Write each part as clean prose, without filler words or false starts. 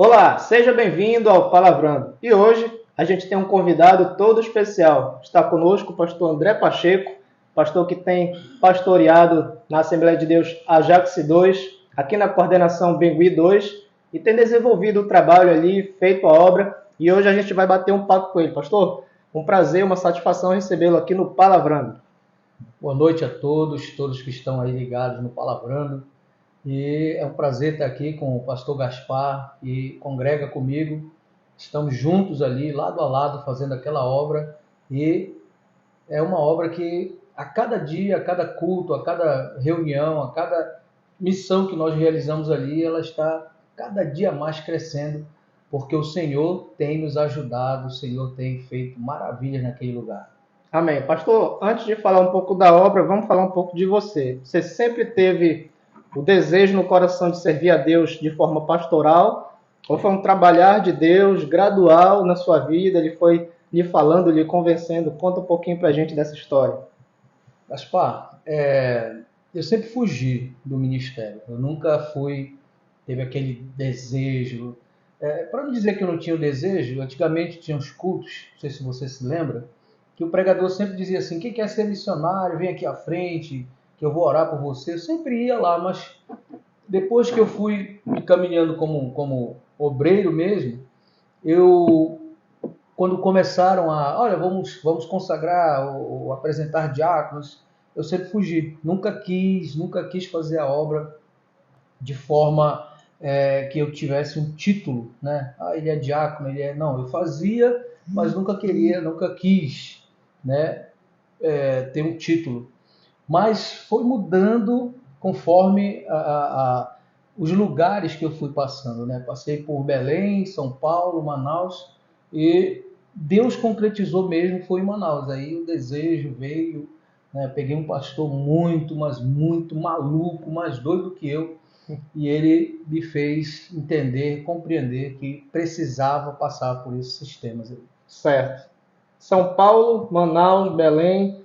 Olá, seja bem-vindo ao Palavrando. E hoje a gente tem um convidado todo especial. Está conosco o pastor André Pacheco, pastor que tem pastoreado na Assembleia de Deus Ajax 2, aqui na coordenação Bengui 2, e tem desenvolvido o trabalho ali, feito a obra, e hoje a gente vai bater um papo com ele. Pastor, um prazer, uma satisfação recebê-lo aqui no Palavrando. Boa noite a todos que estão aí ligados no Palavrando. E é um prazer estar aqui com o pastor Gaspar e congrega comigo. Estamos juntos ali, lado a lado, fazendo aquela obra. E é uma obra que a cada dia, a cada culto, a cada reunião, a cada missão que nós realizamos ali, ela está cada dia mais crescendo, porque o Senhor tem nos ajudado, o Senhor tem feito maravilhas naquele lugar. Amém. Pastor, antes de falar um pouco da obra, vamos falar um pouco de você. Você sempre teve o desejo no coração de servir a Deus de forma pastoral? Ou foi um trabalhar de Deus gradual na sua vida? Ele foi lhe falando, lhe convencendo? Conta um pouquinho pra gente dessa história. Gaspar, eu sempre fugi do ministério. Eu nunca teve aquele desejo. Para não dizer que eu não tinha o desejo, antigamente tinha os cultos, não sei se você se lembra, que o pregador sempre dizia assim: quem quer ser missionário, vem aqui à frente, que eu vou orar por você. Eu sempre ia lá, mas depois que eu fui me caminhando como obreiro mesmo, eu quando começaram olha, vamos consagrar ou apresentar diáconos, eu sempre fugi. Nunca quis fazer a obra de forma que eu tivesse um título, né? Ele é diácono, ele é... Não, eu fazia, mas nunca quis, né? Ter um título. Mas foi mudando conforme os lugares que eu fui passando, né? Passei por Belém, São Paulo, Manaus, e Deus concretizou mesmo, foi em Manaus. Aí o desejo veio, né? Peguei um pastor muito, mas muito maluco, mais doido que eu, e ele me fez entender, compreender que precisava passar por esses sistemas. Certo. São Paulo, Manaus, Belém,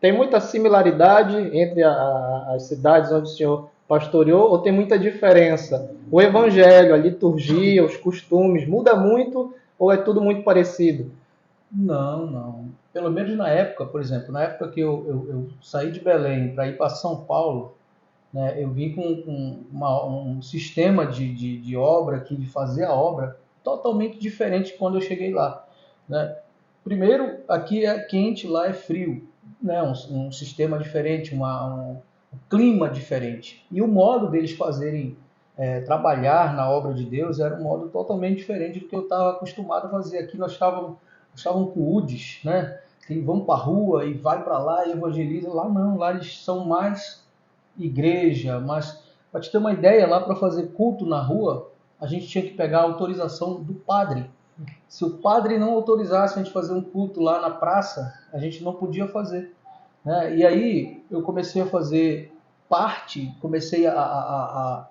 tem muita similaridade entre as cidades onde o senhor pastoreou ou tem muita diferença? O evangelho, a liturgia, os costumes, muda muito ou é tudo muito parecido? Não, não. Pelo menos na época, por exemplo, na época que eu saí de Belém para ir para São Paulo, né, eu vim com um sistema de obra aqui, de fazer a obra, totalmente diferente quando eu cheguei lá. Né? Primeiro, aqui é quente, lá é frio. Né? Um sistema diferente, um clima diferente. E o modo deles fazerem, trabalhar na obra de Deus era um modo totalmente diferente do que eu estava acostumado a fazer. Aqui nós estavam com UDs, né? Que vão para a rua e vai para lá e evangeliza. Lá não, lá eles são mais igreja, mas para te ter uma ideia, lá para fazer culto na rua, a gente tinha que pegar a autorização do padre. Se o padre não autorizasse a gente fazer um culto lá na praça, a gente não podia fazer. Né? E aí eu comecei a fazer parte, comecei a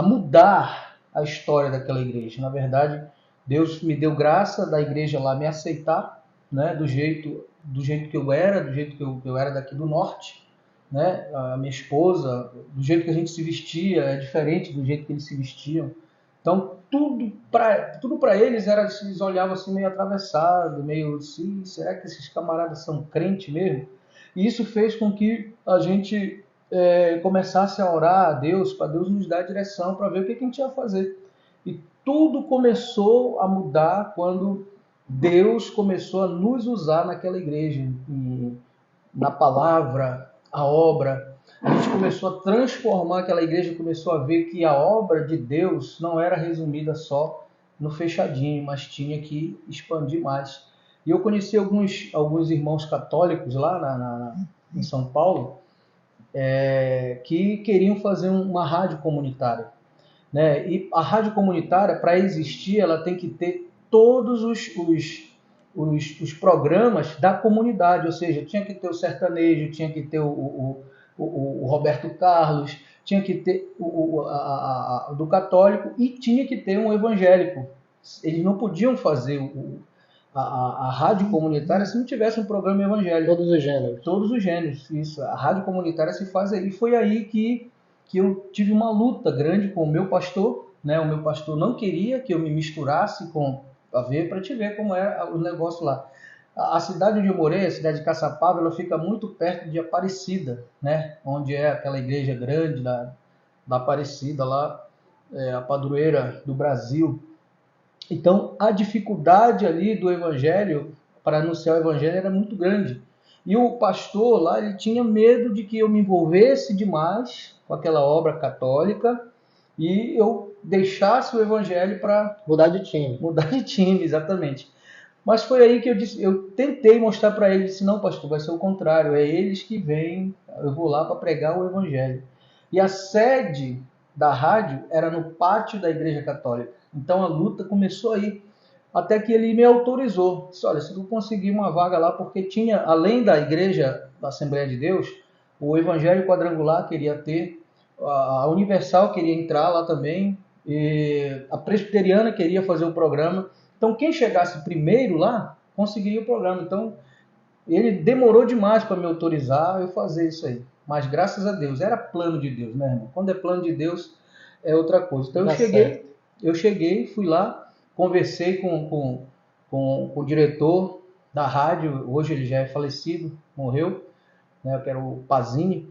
mudar a história daquela igreja. Na verdade, Deus me deu graça da igreja lá me aceitar, né? Do jeito que eu era, do jeito que eu era daqui do norte, né? A minha esposa, do jeito que a gente se vestia, é diferente do jeito que eles se vestiam. Então, tudo para eles era, eles olhavam assim meio atravessado, meio assim, será que esses camaradas são crentes mesmo? E isso fez com que a gente começasse a orar a Deus, para Deus nos dar direção, para ver o que a gente ia fazer. E tudo começou a mudar quando Deus começou a nos usar naquela igreja, na palavra, a obra. A gente começou a transformar aquela igreja, começou a ver que a obra de Deus não era resumida só no fechadinho, mas tinha que expandir mais. E eu conheci alguns irmãos católicos lá em São Paulo, que queriam fazer uma rádio comunitária. Né? E a rádio comunitária, para existir, ela tem que ter todos os programas da comunidade, ou seja, tinha que ter o sertanejo, tinha que ter o Roberto Carlos, tinha que ter do católico e tinha que ter um evangélico. Eles não podiam fazer a rádio comunitária se não tivesse um programa evangélico. Todos os gêneros. Todos os gêneros, isso. A rádio comunitária se faz aí. Foi aí que eu tive uma luta grande com o meu pastor, né? O meu pastor não queria que eu me misturasse com a ver, para te ver como é o negócio lá. A cidade onde eu morei, a cidade de Caçapava, ela fica muito perto de Aparecida, né? Onde é aquela igreja grande da Aparecida lá, a padroeira do Brasil. Então, a dificuldade ali do evangelho, para anunciar o evangelho, era muito grande. E o pastor lá, ele tinha medo de que eu me envolvesse demais com aquela obra católica e eu deixasse o evangelho para Mudar de time. mudar de time, exatamente. Mas foi aí que eu tentei mostrar para ele, disse, não, pastor, vai ser o contrário, é eles que vêm, eu vou lá para pregar o evangelho. E a sede da rádio era no pátio da Igreja Católica. Então a luta começou aí, até que ele me autorizou. Disse, olha, se tu conseguir uma vaga lá, porque tinha, além da Igreja da Assembleia de Deus, o Evangelho Quadrangular queria ter, a Universal queria entrar lá também, e a Presbiteriana queria fazer o programa. Então, quem chegasse primeiro lá, conseguiria o programa. Então, ele demorou demais para me autorizar eu fazer isso aí. Mas, graças a Deus, era plano de Deus, né, irmão? Quando é plano de Deus, é outra coisa. Então, eu cheguei, fui lá, conversei com o diretor da rádio, hoje ele já é falecido, morreu, né, que era o Pazini,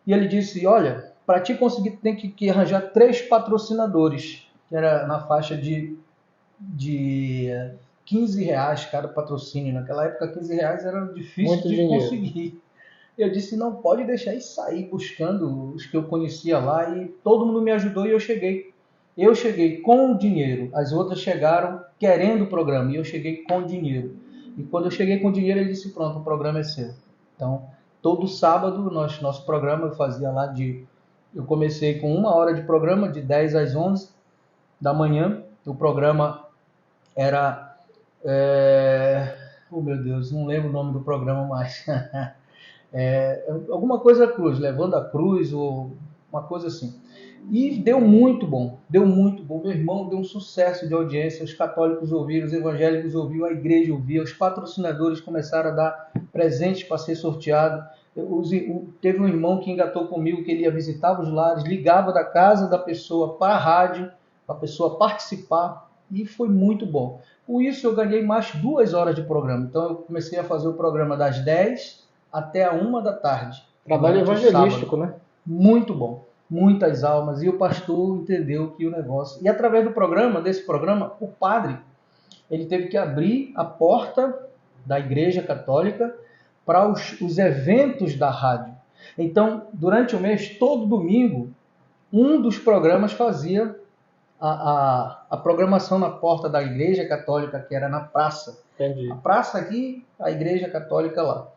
e ele disse, olha, para te conseguir, tem que arranjar 3 patrocinadores, que era na faixa de R$ 15 cada patrocínio. Naquela época, R$ 15 era difícil Muito de dinheiro. conseguir. Eu disse, não pode deixar isso sair buscando os que eu conhecia lá, e todo mundo me ajudou e eu cheguei. Eu cheguei com o dinheiro, as outras chegaram querendo o programa e eu cheguei com o dinheiro. E quando eu cheguei com o dinheiro, ele disse, pronto, o programa é seu. Então, todo sábado, nosso programa eu fazia lá eu comecei com 1 hora de programa, de 10 às 11 da manhã. O programa era... Oh, meu Deus, não lembro o nome do programa mais. Alguma coisa cruz, levando a cruz, ou uma coisa assim. E deu muito bom, deu muito bom. Meu irmão deu um sucesso de audiência, os católicos ouviram, os evangélicos ouviram, a igreja ouvia, os patrocinadores começaram a dar presentes para ser sorteado. Teve um irmão que engatou comigo, que ele ia visitar os lares, ligava da casa da pessoa para a rádio, para a pessoa participar, e foi muito bom. Com isso eu ganhei mais 2 horas de programa. Então eu comecei a fazer o programa das 10 até a 1 da tarde. Trabalho evangelístico, né? Muito bom. Muitas almas. E o pastor entendeu que o negócio... E através desse programa, o padre, ele teve que abrir a porta da Igreja Católica para os eventos da rádio. Então, durante o mês, todo domingo, um dos programas fazia a programação na porta da Igreja Católica, que era na praça. Entendi. A praça aqui, a Igreja Católica lá.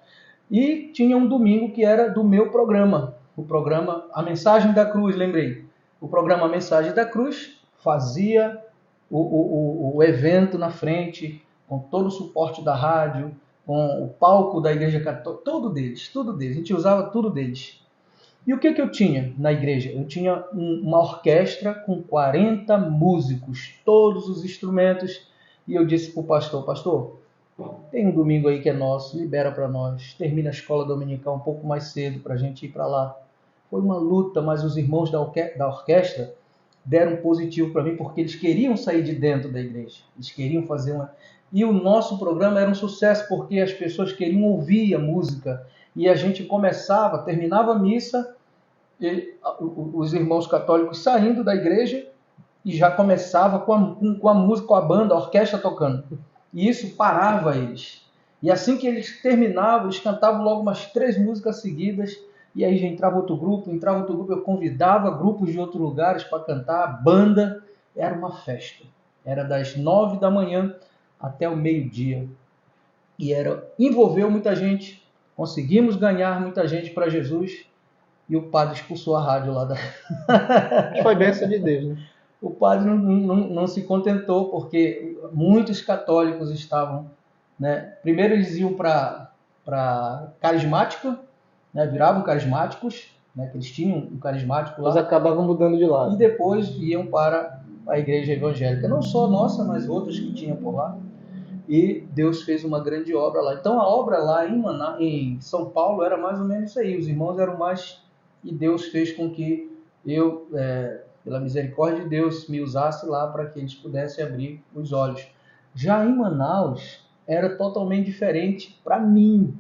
E tinha um domingo que era do meu programa, o programa A Mensagem da Cruz, lembrei. O programa A Mensagem da Cruz fazia o evento na frente, com todo o suporte da rádio, com o palco da Igreja Católica, tudo deles, a gente usava tudo deles. E o que eu tinha na igreja? Eu tinha uma orquestra com 40 músicos, todos os instrumentos, e eu disse para o pastor, tem um domingo aí que é nosso, libera para nós, termina a escola dominical um pouco mais cedo para a gente ir para lá. Foi uma luta, mas os irmãos da orquestra deram positivo para mim, porque eles queriam sair de dentro da igreja, eles queriam fazer uma... E o nosso programa era um sucesso, porque as pessoas queriam ouvir a música, e a gente terminava a missa, e os irmãos católicos saindo da igreja, e já começava com a música, com a banda, a orquestra tocando. E isso parava eles. E assim que eles terminavam, eles cantavam logo umas 3 músicas seguidas, e aí já entrava outro grupo, eu convidava grupos de outros lugares para cantar, a banda, era uma festa. Era das 9 da manhã até o meio-dia. E envolveu muita gente, conseguimos ganhar muita gente para Jesus, e o padre expulsou a rádio lá da... Foi bênção de Deus, né? O padre não se contentou, porque muitos católicos estavam, né? Primeiro eles iam para carismática, né? Viravam carismáticos, né? Que eles tinham um carismático lá. Eles acabavam mudando de lado. E depois iam para a igreja evangélica, não só nossa, mas outras que tinham por lá. E Deus fez uma grande obra lá. Então a obra lá em São Paulo era mais ou menos isso aí. Os irmãos eram mais... E Deus fez com que eu pela misericórdia de Deus, me usasse lá para que eles pudessem abrir os olhos. Já em Manaus, era totalmente diferente para mim,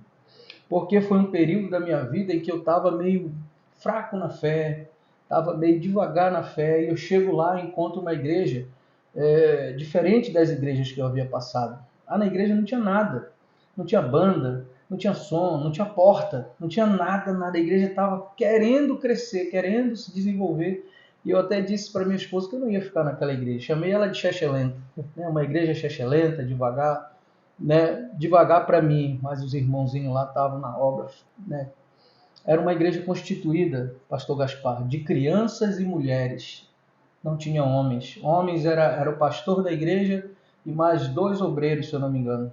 porque foi um período da minha vida em que eu estava meio fraco na fé, estava meio devagar na fé, e eu chego lá e encontro uma igreja diferente das igrejas que eu havia passado. Na igreja não tinha nada, não tinha banda, não tinha som, não tinha porta, não tinha nada, nada. A igreja estava querendo crescer, querendo se desenvolver, e eu até disse para minha esposa que eu não ia ficar naquela igreja. Chamei ela de chechelenta, né? Uma igreja chechelenta, devagar, né? Devagar para mim, mas os irmãozinhos lá estavam na obra, né? Era uma igreja constituída, pastor Gaspar, de crianças e mulheres. Não tinha homens. Homens era o pastor da igreja e mais 2 obreiros, se eu não me engano.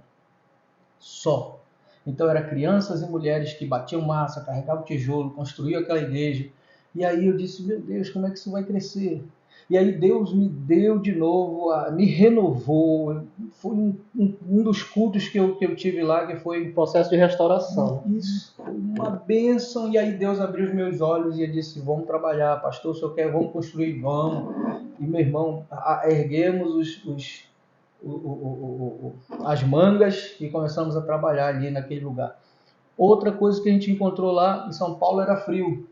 Só. Então eram crianças e mulheres que batiam massa, carregavam tijolo, construíam aquela igreja. E aí eu disse, meu Deus, como é que isso vai crescer? E aí Deus me deu de novo, me renovou. Foi um dos cultos que eu tive lá, que foi um processo de restauração. Isso, uma bênção. E aí Deus abriu os meus olhos e eu disse, vamos trabalhar, pastor, se eu quero, vamos construir, vamos. E meu irmão, erguemos as mangas e começamos a trabalhar ali naquele lugar. Outra coisa que a gente encontrou lá em São Paulo era frio.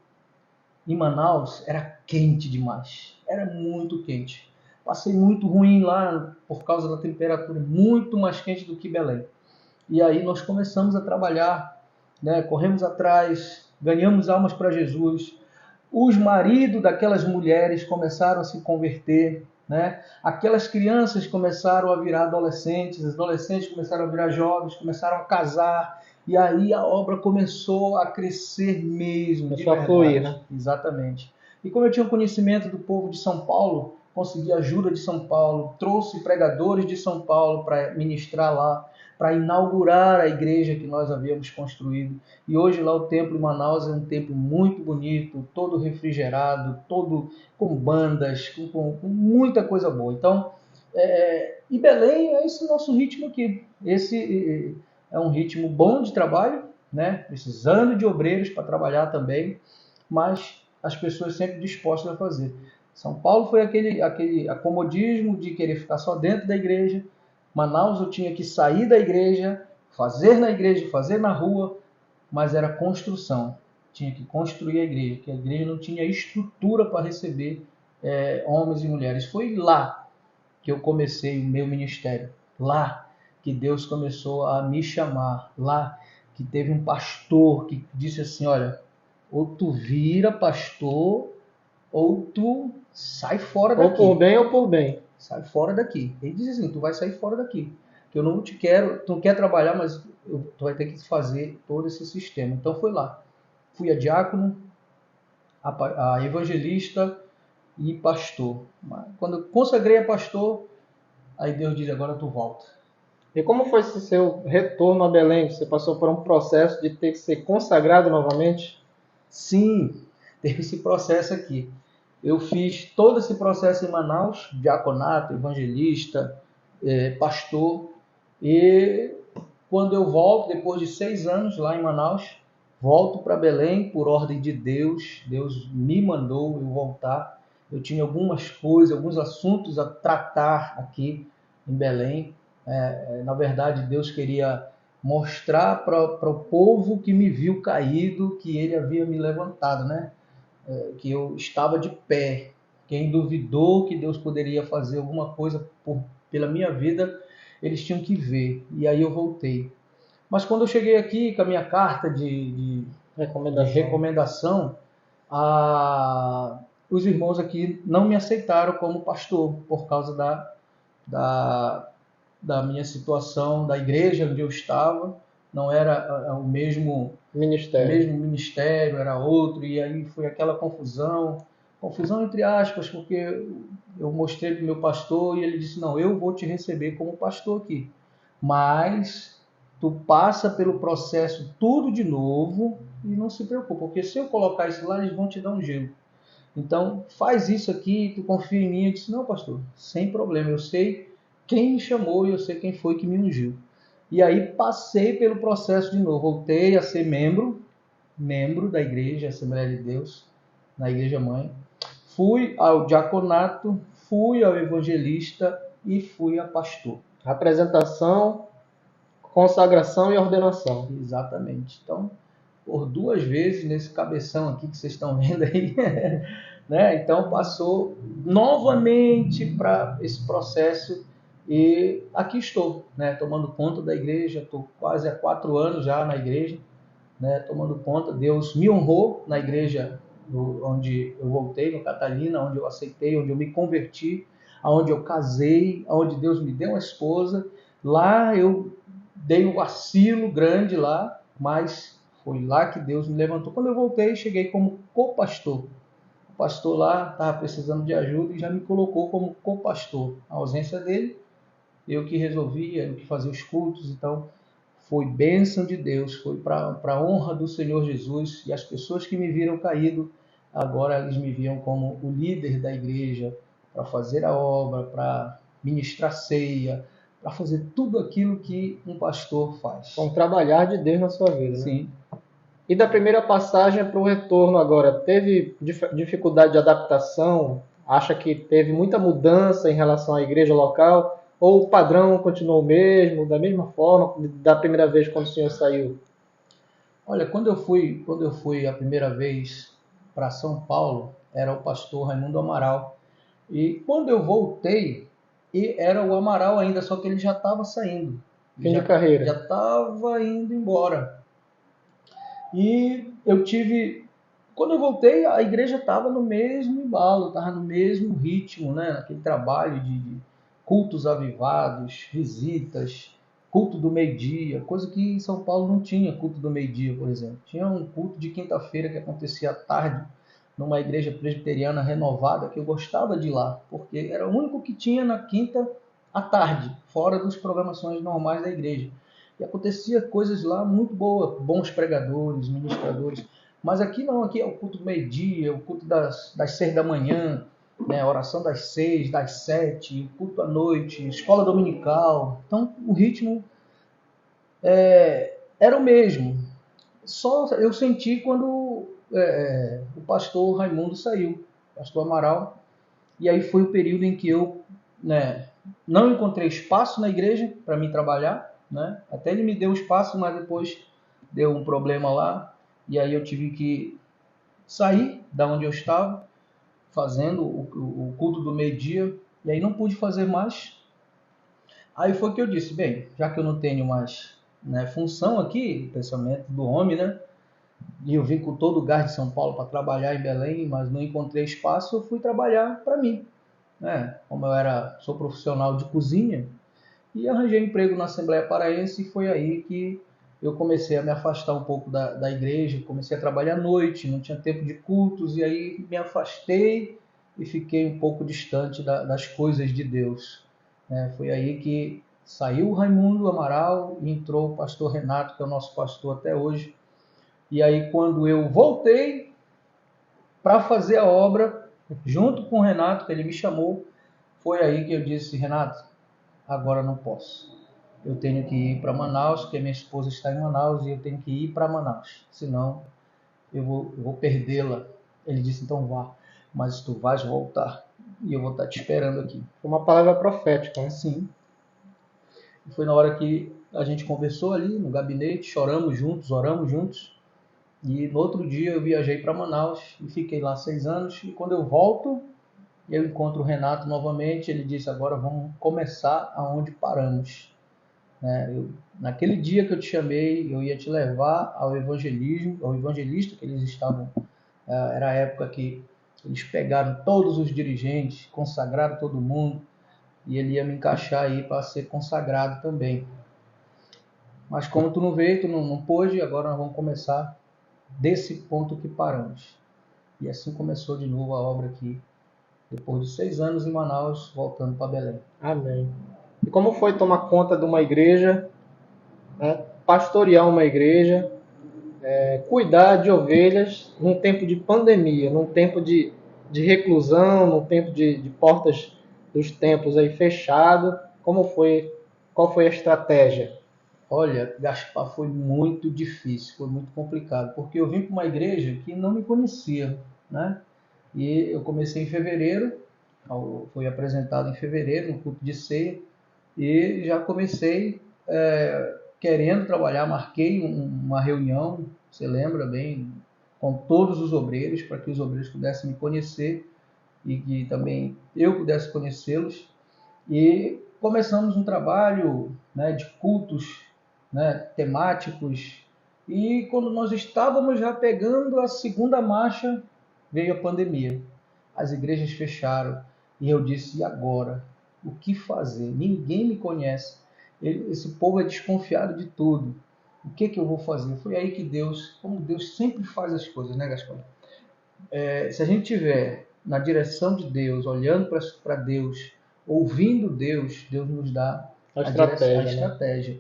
Em Manaus era quente demais, era muito quente. Passei muito ruim lá por causa da temperatura, muito mais quente do que Belém. E aí nós começamos a trabalhar, né? Corremos atrás, ganhamos almas para Jesus. Os maridos daquelas mulheres começaram a se converter, né? Aquelas crianças começaram a virar adolescentes, os adolescentes começaram a virar jovens, começaram a casar, e aí a obra começou a crescer mesmo. Começou a fluir, né? Exatamente. E como eu tinha conhecimento do povo de São Paulo, consegui a ajuda de São Paulo, trouxe pregadores de São Paulo para ministrar lá, para inaugurar a igreja que nós havíamos construído. E hoje lá o templo em Manaus é um templo muito bonito, todo refrigerado, todo com bandas, com muita coisa boa. Então, e Belém é esse nosso ritmo aqui. Esse é um ritmo bom de trabalho, né? Precisando de obreiros para trabalhar também, mas as pessoas sempre dispostas a fazer. São Paulo foi aquele acomodismo de querer ficar só dentro da igreja. Manaus eu tinha que sair da igreja, fazer na igreja, fazer na rua, mas era construção. Tinha que construir a igreja, porque a igreja não tinha estrutura para receber homens e mulheres. Foi lá que eu comecei o meu ministério. Lá que Deus começou a me chamar. Lá que teve um pastor que disse assim, olha, ou tu vira pastor, ou tu sai fora daqui. Ou por bem ou por bem. Sai fora daqui. Ele diz assim, tu vai sair fora daqui. Que eu não te quero, tu não quer trabalhar, mas tu vai ter que fazer todo esse sistema. Então foi lá. Fui a diácono, a evangelista e pastor. Quando eu consagrei a pastor, aí Deus diz, agora tu volta. E como foi esse seu retorno a Belém? Você passou por um processo de ter que ser consagrado novamente? Sim, teve esse processo aqui. Eu fiz todo esse processo em Manaus, diaconato, evangelista, pastor, e quando eu volto, depois de 6 anos lá em Manaus, volto para Belém por ordem de Deus. Deus me mandou eu voltar. Eu tinha algumas coisas, alguns assuntos a tratar aqui em Belém. Na verdade, Deus queria mostrar para o povo que me viu caído que ele havia me levantado, né? Que eu estava de pé. Quem duvidou que Deus poderia fazer alguma coisa pela minha vida, eles tinham que ver. E aí eu voltei. Mas quando eu cheguei aqui com a minha carta de recomendação, os irmãos aqui não me aceitaram como pastor por causa da minha situação, da igreja onde eu estava. Não era o mesmo ministério, era outro, e aí foi aquela confusão entre aspas, porque eu mostrei para o meu pastor e ele disse, não, eu vou te receber como pastor aqui, mas tu passa pelo processo tudo de novo e não se preocupa, porque se eu colocar isso lá, eles vão te dar um gelo. Então, faz isso aqui, tu confia em mim. Eu disse, não, pastor, sem problema, eu sei quem me chamou e eu sei quem foi que me ungiu. E aí passei pelo processo de novo, voltei a ser membro da igreja, Assembleia de Deus, na igreja mãe. fui ao diaconato, fui ao evangelista e fui a pastor. Apresentação, consagração e ordenação. Exatamente. Então, por 2 vezes nesse cabeção aqui que vocês estão vendo aí, né? Então passou novamente para esse processo e aqui estou, né? Tomando conta da igreja. Estou quase há 4 anos já na igreja, né? Tomando conta. Deus me honrou na igreja onde eu voltei, no Catalina, onde eu aceitei, onde eu me converti, onde eu casei, onde Deus me deu uma esposa. Lá eu dei um vacilo grande lá, mas foi lá que Deus me levantou. Quando eu voltei, cheguei como co-pastor. O pastor lá estava precisando de ajuda e já me colocou como co-pastor. A ausência dele, eu que resolvia, eu que fazia os cultos. Então, foi bênção de Deus, foi para a honra do Senhor Jesus. E as pessoas que me viram caído, agora eles me viam como o líder da igreja, para fazer a obra, para ministrar ceia, para fazer tudo aquilo que um pastor faz. Um trabalhar de Deus na sua vida, né? Sim. E da primeira passagem para o retorno agora, teve dificuldade de adaptação? Acha que teve muita mudança em relação à igreja local? Ou o padrão continuou o mesmo, da mesma forma, da primeira vez quando o senhor saiu? Olha, quando eu fui a primeira vez para São Paulo, era o pastor Raimundo Amaral. E quando eu voltei, era o Amaral ainda, só que ele já estava saindo. Fim de carreira. Já estava indo embora. E quando eu voltei, a igreja estava no mesmo embalo, estava no mesmo ritmo, né? Aquele trabalho de cultos avivados, visitas, culto do meio-dia, coisa que em São Paulo não tinha culto do meio-dia, por exemplo. Tinha um culto de quinta-feira que acontecia à tarde, numa igreja presbiteriana renovada, que eu gostava de ir lá, porque era o único que tinha na quinta à tarde, fora das programações normais da igreja. E acontecia coisas lá muito boas, bons pregadores, ministradores. Mas aqui não, aqui é o culto do meio-dia, o culto das 6 da manhã, né, a oração das 6, das 7, o culto à noite, escola dominical. Então o ritmo era o mesmo. Só eu senti quando o pastor Raimundo saiu, o pastor Amaral. E aí foi o período em que eu, né, não encontrei espaço na igreja para mim trabalhar, né? Até ele me deu espaço, mas depois deu um problema lá. E aí eu tive que sair da onde eu estava, fazendo o culto do meio-dia. E aí não pude fazer mais. Aí foi que eu disse, bem, já que eu não tenho mais, né, função aqui, pensamento do homem, né? E eu vim com todo o gás de São Paulo para trabalhar em Belém, mas não encontrei espaço, eu fui trabalhar para mim, né? Como eu sou profissional de cozinha, e arranjei emprego na Assembleia Paraense, e foi aí que eu comecei a me afastar um pouco da igreja, comecei a trabalhar à noite, não tinha tempo de cultos, e aí me afastei e fiquei um pouco distante das coisas de Deus, né? Foi aí que saiu o Raimundo Amaral e entrou o pastor Renato, que é o nosso pastor até hoje. E aí quando eu voltei para fazer a obra, junto com o Renato, que ele me chamou, foi aí que eu disse, Renato, agora não posso. Eu tenho que ir para Manaus, porque minha esposa está em Manaus e eu tenho que ir para Manaus, senão eu vou perdê-la. Ele disse, então vá, mas tu vais voltar e eu vou estar te esperando aqui. Foi uma palavra profética, né? Sim. E foi na hora que a gente conversou ali no gabinete, choramos juntos, oramos juntos. E no outro dia eu viajei para Manaus e fiquei lá 6 anos. E quando eu volto, eu encontro o Renato novamente. Ele disse, agora vamos começar aonde paramos. Naquele dia que eu te chamei, eu ia te levar ao evangelismo, ao evangelista que eles estavam. Era a época que eles pegaram todos os dirigentes, consagraram todo mundo. E ele ia me encaixar aí para ser consagrado também. Mas como tu não veio, tu não pôde, agora nós vamos começar desse ponto que paramos. E assim começou de novo a obra aqui, depois de 6 anos em Manaus, voltando para Belém. Amém. E como foi tomar conta de uma igreja, né, pastorear uma igreja, cuidar de ovelhas num tempo de pandemia, num tempo de reclusão, num tempo de portas dos templos aí fechado? Como foi? Qual foi a estratégia? Olha, Gaspar, foi muito difícil, foi muito complicado, porque eu vim para uma igreja que não me conhecia, né? E eu comecei em fevereiro, foi apresentado em fevereiro, no culto de ceia, e já comecei querendo trabalhar, marquei uma reunião, você lembra bem, com todos os obreiros, para que os obreiros pudessem me conhecer e que também eu pudesse conhecê-los. E começamos um trabalho, né, de cultos, né, temáticos. E quando nós estávamos já pegando a segunda marcha, veio a pandemia. As igrejas fecharam. E eu disse: e agora? O que fazer? Ninguém me conhece. Esse povo é desconfiado de tudo. O que eu vou fazer? Foi aí que Deus, como Deus sempre faz as coisas, né, Gaspar? Se a gente tiver na direção de Deus, olhando para Deus, ouvindo Deus, Deus nos dá A estratégia, a estratégia.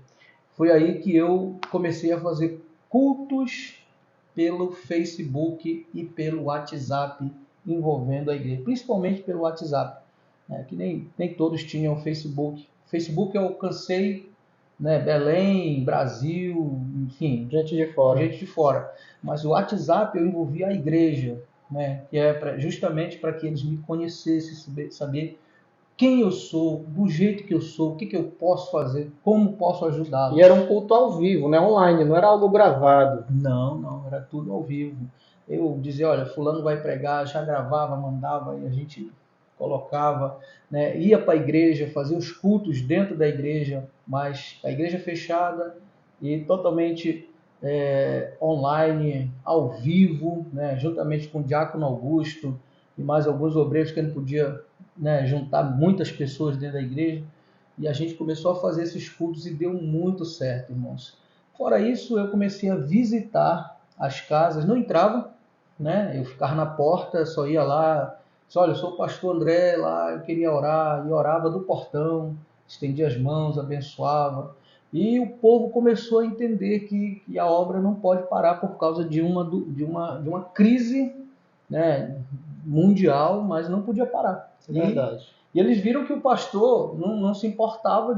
Foi aí que eu comecei a fazer cultos pelo Facebook e pelo WhatsApp envolvendo a igreja, principalmente pelo WhatsApp, né? Que nem todos tinham Facebook. Facebook eu alcancei, né, Belém, Brasil, enfim, gente de fora. Mas o WhatsApp eu envolvi a igreja, né, que é justamente para que eles me conhecessem, saber quem eu sou, do jeito que eu sou, o que eu posso fazer, como posso ajudá-los. E era um culto ao vivo, né? Online, não era algo gravado. Não, era tudo ao vivo. Eu dizia: olha, fulano vai pregar, já gravava, mandava e a gente colocava, né? Ia para a igreja, fazia os cultos dentro da igreja, mas a igreja fechada e totalmente online, ao vivo, né? Juntamente com o Diácono Augusto e mais alguns obreiros que não podia, né, juntar muitas pessoas dentro da igreja. E a gente começou a fazer esses cultos e deu muito certo, irmãos. Fora isso, eu comecei a visitar as casas, não entrava, né? Eu ficava na porta, só ia lá, disse: olha, eu sou o pastor André, lá eu queria orar, e orava do portão, estendia as mãos, abençoava. E o povo começou a entender que a obra não pode parar por causa de uma crise, né, mundial, mas não podia parar. É verdade. E eles viram que o pastor não se importava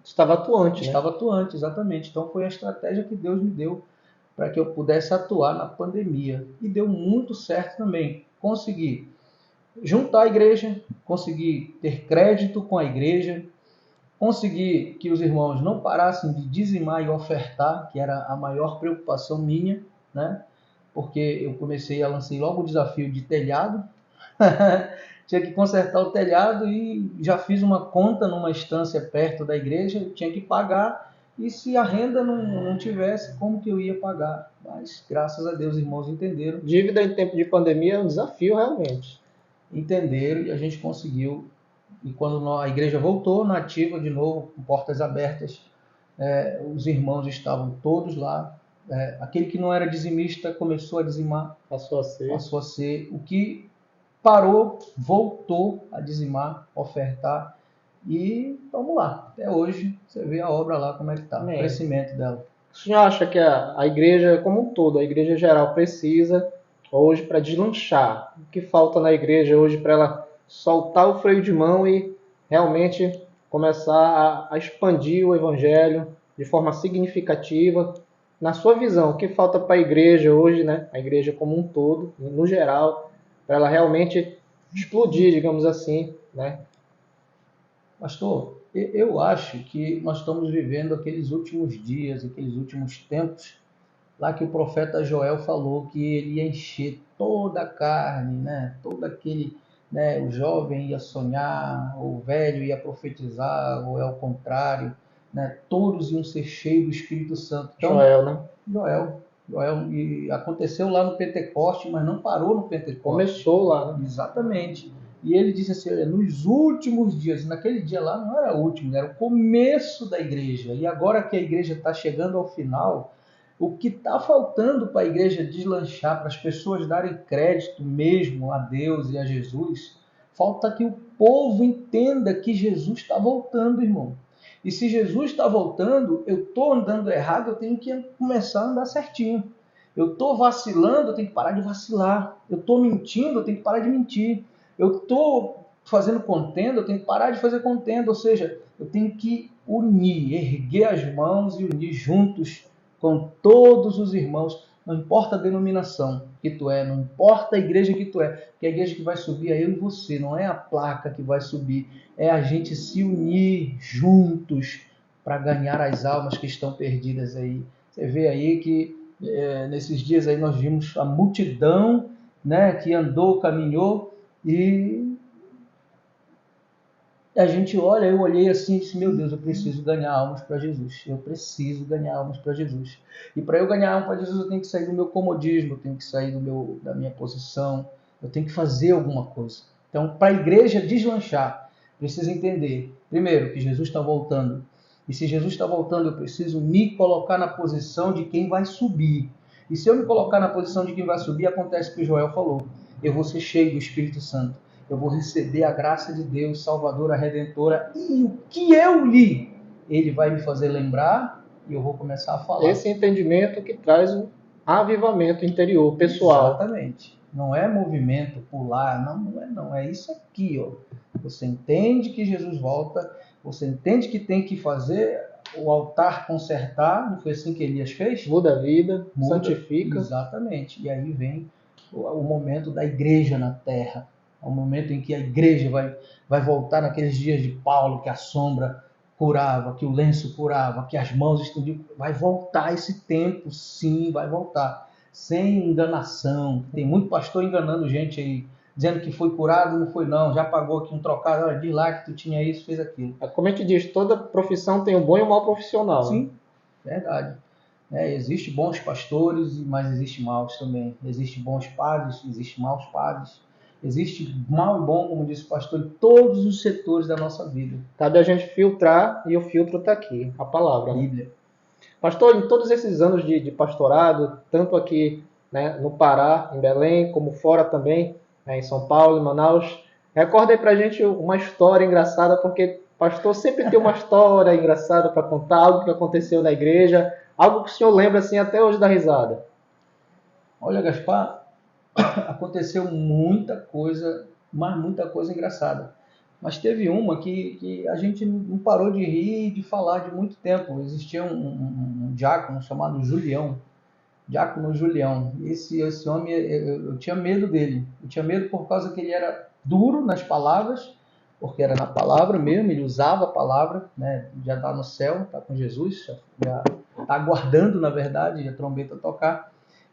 Estava atuante, né? Estava atuante, exatamente. Então foi a estratégia que Deus me deu para que eu pudesse atuar na pandemia. E deu muito certo também. Consegui juntar a igreja, consegui ter crédito com a igreja, consegui que os irmãos não parassem de dizimar e ofertar, que era a maior preocupação minha, né? Porque eu lancei logo o desafio de telhado. Tinha que consertar o telhado e já fiz uma conta numa estância perto da igreja, tinha que pagar, e se a renda não tivesse, como que eu ia pagar? Mas graças a Deus, os irmãos entenderam. Dívida em tempo de pandemia é um desafio realmente. Entenderam e a gente conseguiu. E quando a igreja voltou na ativa de novo, com portas abertas, os irmãos estavam todos lá. Aquele que não era dizimista começou a dizimar, Passou a ser. O que parou, voltou a dizimar, ofertar, e vamos lá. Até hoje, você vê a obra lá como é que está, o crescimento dela. O senhor acha que a igreja como um todo, a igreja geral, precisa hoje para deslanchar? O que falta na igreja hoje para ela soltar o freio de mão e realmente começar a expandir o evangelho de forma significativa? Na sua visão, o que falta para a igreja hoje, né? A igreja como um todo, no geral, para ela realmente explodir, digamos assim, né? Pastor, eu acho que nós estamos vivendo aqueles últimos dias, aqueles últimos tempos, lá que o profeta Joel falou que ele ia encher toda a carne, né? Todo aquele, né? O jovem ia sonhar, o velho ia profetizar, ou é o contrário, né? Todos iam ser cheios do Espírito Santo. Então, Joel, né? Joel, e aconteceu lá no Pentecoste, mas não parou no Pentecoste. Começou lá, né? Exatamente. E ele disse assim: olha, nos últimos dias, naquele dia lá não era o último, era o começo da igreja. E agora que a igreja está chegando ao final, o que está faltando para a igreja deslanchar, para as pessoas darem crédito mesmo a Deus e a Jesus, falta que o povo entenda que Jesus está voltando, irmão. E se Jesus está voltando, eu estou andando errado, eu tenho que começar a andar certinho. Eu estou vacilando, eu tenho que parar de vacilar. Eu estou mentindo, eu tenho que parar de mentir. Eu estou fazendo contenda, eu tenho que parar de fazer contenda. Ou seja, eu tenho que unir, erguer as mãos e unir juntos com todos os irmãos. Não importa a denominação que tu é, não importa a igreja que tu é, porque a igreja que vai subir é eu e você, não é a placa que vai subir, é a gente se unir juntos para ganhar as almas que estão perdidas aí. Você vê aí que nesses dias aí nós vimos a multidão, né, que andou, caminhou, e a gente olha, eu olhei assim e disse, meu Deus, eu preciso ganhar almas para Jesus. Eu preciso ganhar almas para Jesus. E para eu ganhar almas para Jesus, eu tenho que sair do meu comodismo, eu tenho que sair da minha posição, eu tenho que fazer alguma coisa. Então, para a igreja deslanchar, precisa entender, primeiro, que Jesus está voltando. E se Jesus está voltando, eu preciso me colocar na posição de quem vai subir. E se eu me colocar na posição de quem vai subir, acontece o que o Joel falou. Eu vou ser cheio do Espírito Santo. Eu vou receber a graça de Deus, salvadora, redentora, e o que eu li, ele vai me fazer lembrar e eu vou começar a falar. Esse entendimento que traz um avivamento interior, pessoal. Exatamente. Não é movimento, pular, não. É isso aqui, ó. Você entende que Jesus volta, você entende que tem que fazer o altar consertar, não foi assim que Elias fez? Muda a vida, santifica. Exatamente. E aí vem o momento da igreja na terra. É o momento em que a igreja vai voltar naqueles dias de Paulo, que a sombra curava, que o lenço curava, que as mãos estendiam. Vai voltar esse tempo, sim, vai voltar. Sem enganação. Tem muito pastor enganando gente aí, dizendo que foi curado, não foi não, já pagou aqui um trocado, olha, de lá que tu tinha isso, fez aquilo. Como a gente diz, toda profissão tem um bom e um mau profissional. Sim, verdade. Existem bons pastores, mas existem maus também. Existem bons padres, existem maus padres. Existe mal e bom, como disse o pastor, em todos os setores da nossa vida. Cabe a gente filtrar e o filtro está aqui, a palavra. Bíblia. Pastor, em todos esses anos de pastorado, tanto aqui, né, no Pará, em Belém, como fora também, né, em São Paulo, em Manaus, recorda aí pra gente uma história engraçada, porque pastor sempre tem uma história engraçada para contar, algo que aconteceu na igreja, algo que o senhor lembra assim até hoje da risada. Olha, Gaspar, aconteceu muita coisa, mas muita coisa engraçada. Mas teve uma que a gente não parou de rir e de falar de muito tempo. Existia um diácono chamado Julião. Diácono Julião. Esse homem, eu tinha medo dele. Eu tinha medo por causa que ele era duro nas palavras, porque era na palavra mesmo, ele usava a palavra, né? Já está no céu, está com Jesus, já está aguardando, na verdade, a trombeta tocar.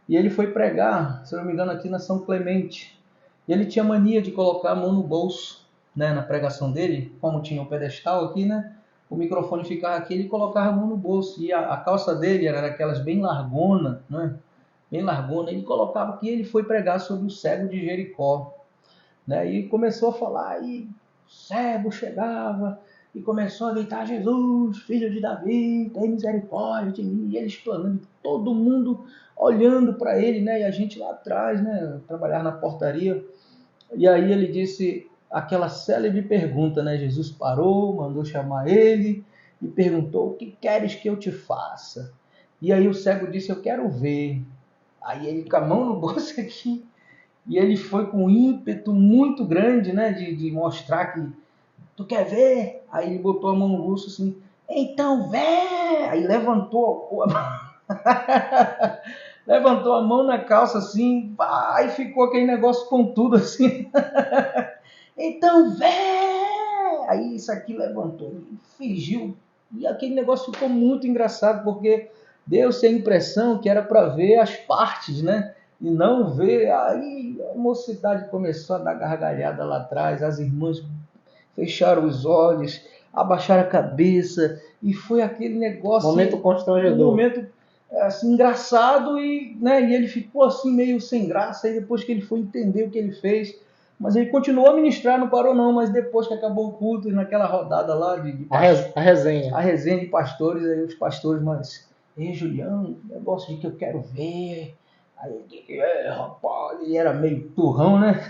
E ele foi pregar, se eu não me engano, aqui na São Clemente. E ele tinha mania de colocar a mão no bolso, né, na pregação dele, como tinha um pedestal aqui, né? O microfone ficava aqui, ele colocava a mão no bolso. E a calça dele era daquelas bem largona, né? Bem largona. Ele colocava aqui, ele foi pregar sobre o cego de Jericó, né? E começou a falar, e o cego chegava e começou a gritar, Jesus, filho de Davi, tem misericórdia de mim. E ele explanando, todo mundo olhando para ele, né? E a gente lá atrás, né? Trabalhar na portaria. E aí ele disse aquela célebre pergunta, né? Jesus parou, mandou chamar ele e perguntou, o que queres que eu te faça? E aí o cego disse, eu quero ver. Aí ele com a mão no bolso aqui, e ele foi com um ímpeto muito grande, né? De mostrar que, tu quer ver? Aí ele botou a mão no bolso assim, então vê! Aí levantou a mão. Levantou a mão na calça assim, e ficou aquele negócio pontudo assim. Então, aí isso aqui levantou, fingiu, e aquele negócio ficou muito engraçado, porque deu-se a impressão que era para ver as partes, né? E não ver, aí a mocidade começou a dar gargalhada lá atrás, as irmãs fecharam os olhos, abaixaram a cabeça, e foi aquele negócio... Momento constrangedor. Um momento assim, engraçado, e ele ficou assim meio sem graça, e depois que ele foi entender o que ele fez, mas ele continuou a ministrar, não parou não, mas depois que acabou o culto, naquela rodada lá de a resenha de pastores, aí os pastores, mas, ei Julião, negócio de que eu quero ver, aí ele disse, rapaz, ele era meio turrão, né?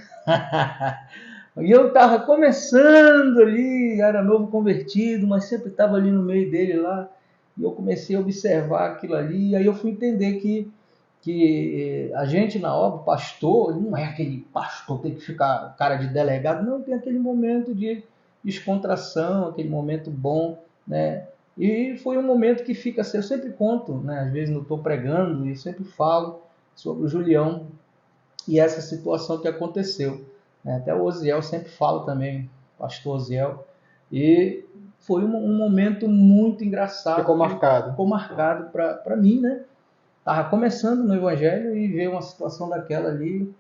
E eu estava começando ali, era novo convertido, mas sempre estava ali no meio dele lá, e eu comecei a observar aquilo ali, e aí eu fui entender que a gente na obra, pastor, não é aquele pastor que tem que ficar cara de delegado, não, tem aquele momento de descontração, aquele momento bom, né? E foi um momento que fica assim, eu sempre conto, né? Às vezes não estou pregando e sempre falo, sobre o Julião e essa situação que aconteceu. Até o Osiel sempre fala também, pastor Osiel, e foi um momento muito engraçado. Ficou marcado. Ficou marcado para mim, né? Estava começando no Evangelho e veio uma situação daquela ali,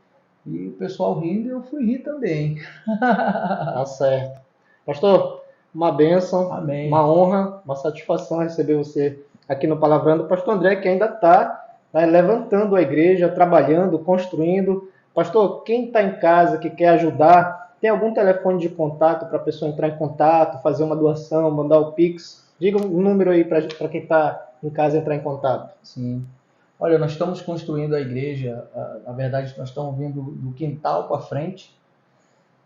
e o pessoal rindo e eu fui rir também. Tá certo. Pastor, uma bênção, Amém. Uma honra, uma satisfação receber você aqui no Palavrando. Pastor André, que ainda está levantando a igreja, trabalhando, construindo. Pastor, quem está em casa, que quer ajudar, tem algum telefone de contato para a pessoa entrar em contato, fazer uma doação, mandar o Pix? Diga um número aí para quem está em casa entrar em contato. Sim. Olha, nós estamos construindo a igreja, na verdade nós estamos vindo do quintal para frente,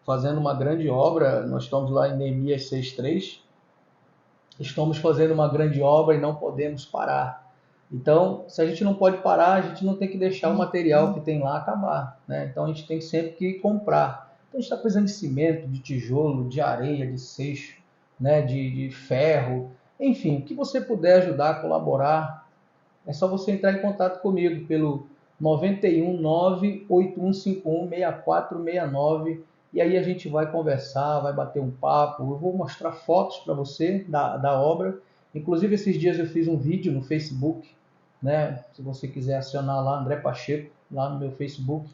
fazendo uma grande obra. Nós estamos lá em Neemias 6:3. Estamos fazendo uma grande obra e não podemos parar. Então, se a gente não pode parar, a gente não tem que deixar o material que tem lá acabar, né? Então, a gente tem sempre que comprar. Então, a gente está precisando de cimento, de tijolo, de areia, de seixo, né? de ferro. Enfim, o que você puder ajudar, colaborar, é só você entrar em contato comigo pelo 91 98151 6469 e aí a gente vai conversar, vai bater um papo. Eu vou mostrar fotos para você da obra. Inclusive, esses dias eu fiz um vídeo no Facebook, né? Se você quiser acionar lá, André Pacheco, lá no meu Facebook,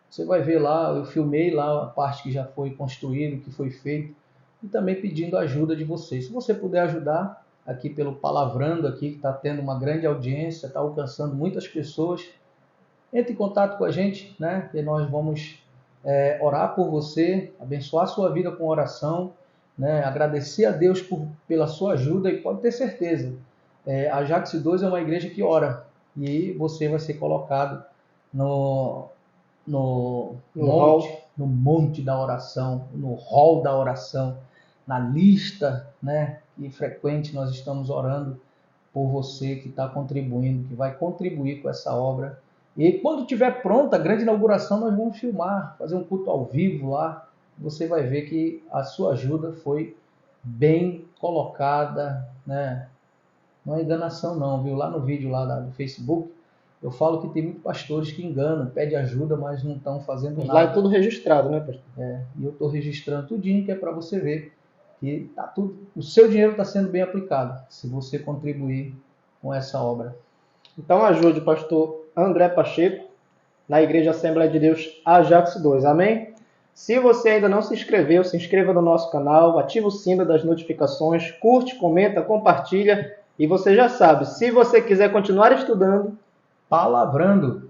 você vai ver lá, eu filmei lá a parte que já foi construída, que foi feito, e também pedindo a ajuda de vocês. Se você puder ajudar, aqui pelo Palavrando, aqui, que está tendo uma grande audiência, está alcançando muitas pessoas, entre em contato com a gente, né? E nós vamos orar por você, abençoar a sua vida com oração, né? Agradecer a Deus pela sua ajuda e pode ter certeza, a Jax 2 é uma igreja que ora e você vai ser colocado no monte da oração, no hall da oração, na lista, né, e frequente. Nós estamos orando por você que está contribuindo, que vai contribuir com essa obra. E quando estiver pronta a grande inauguração, nós vamos filmar, fazer um culto ao vivo lá. Você vai ver que a sua ajuda foi bem colocada, né? Não é enganação não, viu? Lá no vídeo lá do Facebook, eu falo que tem muitos pastores que enganam, pedem ajuda, mas não estão fazendo nada. Lá é tudo registrado, né, pastor? E eu estou registrando tudinho, que é para você ver que tá tudo, o seu dinheiro está sendo bem aplicado, se você contribuir com essa obra. Então ajude o pastor André Pacheco na Igreja Assembleia de Deus Ajax 2, amém? Se você ainda não se inscreveu, se inscreva no nosso canal, ativa o sino das notificações, curte, comenta, compartilha, e você já sabe, se você quiser continuar estudando, Palavrando.